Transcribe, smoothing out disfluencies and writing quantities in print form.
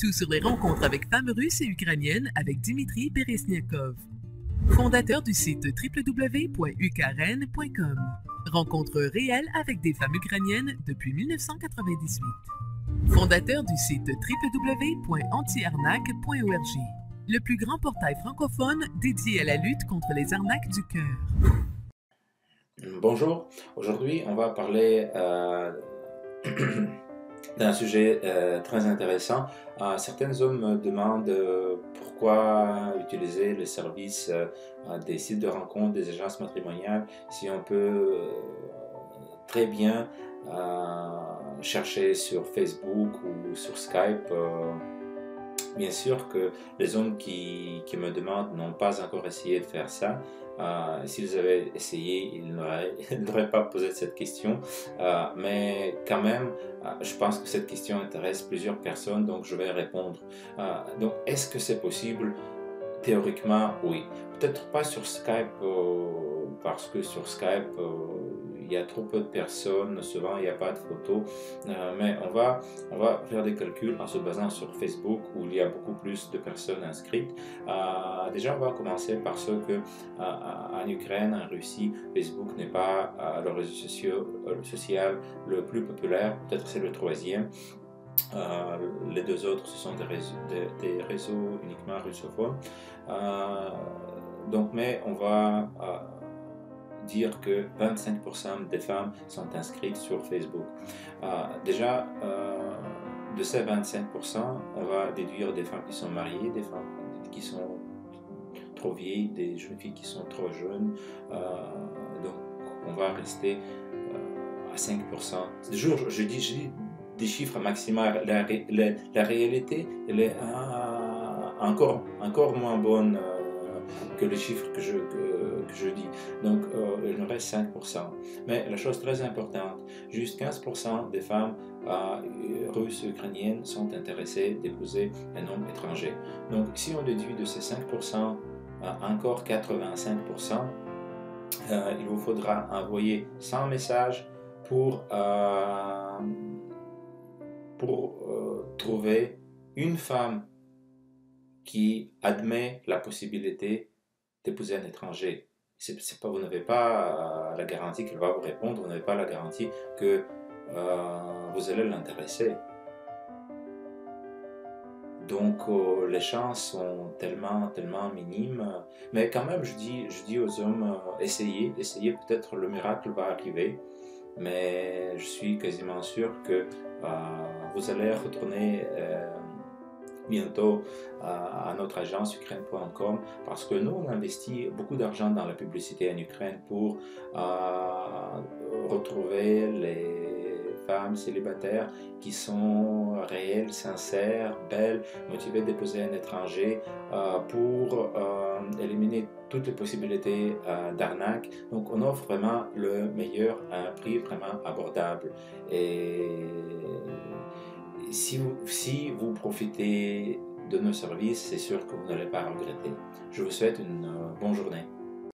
Tout sur les rencontres avec femmes russes et ukrainiennes avec Dimitri Peresniakov, fondateur du site www.ukraine.com. Rencontres réelles avec des femmes ukrainiennes depuis 1998. Fondateur du site www.antiarnaque.org, le plus grand portail francophone dédié à la lutte contre les arnaques du cœur. Bonjour, aujourd'hui on va parler d'un sujet très intéressant. Certains hommes me demandent pourquoi utiliser les services des sites de rencontres, des agences matrimoniales, si on peut très bien chercher sur Facebook ou sur Skype. Bien sûr que les hommes qui me demandent n'ont pas encore essayé de faire ça. S'ils avaient essayé, ils n'auraient pas posé cette question. Mais quand même, je pense que cette question intéresse plusieurs personnes, donc je vais répondre. Donc, est-ce que c'est possible? Théoriquement, oui. Peut-être pas sur Skype, parce que sur Skype, il y a trop peu de personnes, souvent il n'y a pas de photos, mais on va faire des calculs en se basant sur Facebook où il y a beaucoup plus de personnes inscrites. Déjà, on va commencer par ce que en Ukraine, en Russie, Facebook n'est pas le réseau social le plus populaire, peut-être c'est le troisième. Les deux autres, ce sont des réseaux uniquement russophones. Mais on va dire que 25% des femmes sont inscrites sur Facebook. Déjà, de ces 25%, on va déduire des femmes qui sont mariées, des femmes qui sont trop vieilles, des jeunes filles qui sont trop jeunes. Donc, on va rester à 5%. Je dis des chiffres maximaux. La réalité, elle est encore moins bonne que les chiffres que je dis. Donc, il nous reste 5%. Mais la chose très importante, juste 15% des femmes russes et ukrainiennes sont intéressées d'épouser un homme étranger. Donc, si on déduit de ces 5%, encore 85%, il vous faudra envoyer 100 messages pour trouver une femme qui admet la possibilité d'épouser un étranger. Vous n'avez pas la garantie qu'elle va vous répondre, vous n'avez pas la garantie que vous allez l'intéresser. Donc les chances sont tellement minimes, mais quand même je dis aux hommes, essayez, peut-être le miracle va arriver, mais je suis quasiment sûr que vous allez retourner bientôt à notre agence Ukraine.com, parce que nous on investit beaucoup d'argent dans la publicité en Ukraine pour retrouver les femmes célibataires qui sont réelles, sincères, belles, motivées d'épouser un étranger, pour éliminer toutes les possibilités d'arnaque. Donc on offre vraiment le meilleur à un prix vraiment abordable. Et si vous profitez de nos services, c'est sûr que vous n'allez pas regretter. Je vous souhaite une bonne journée.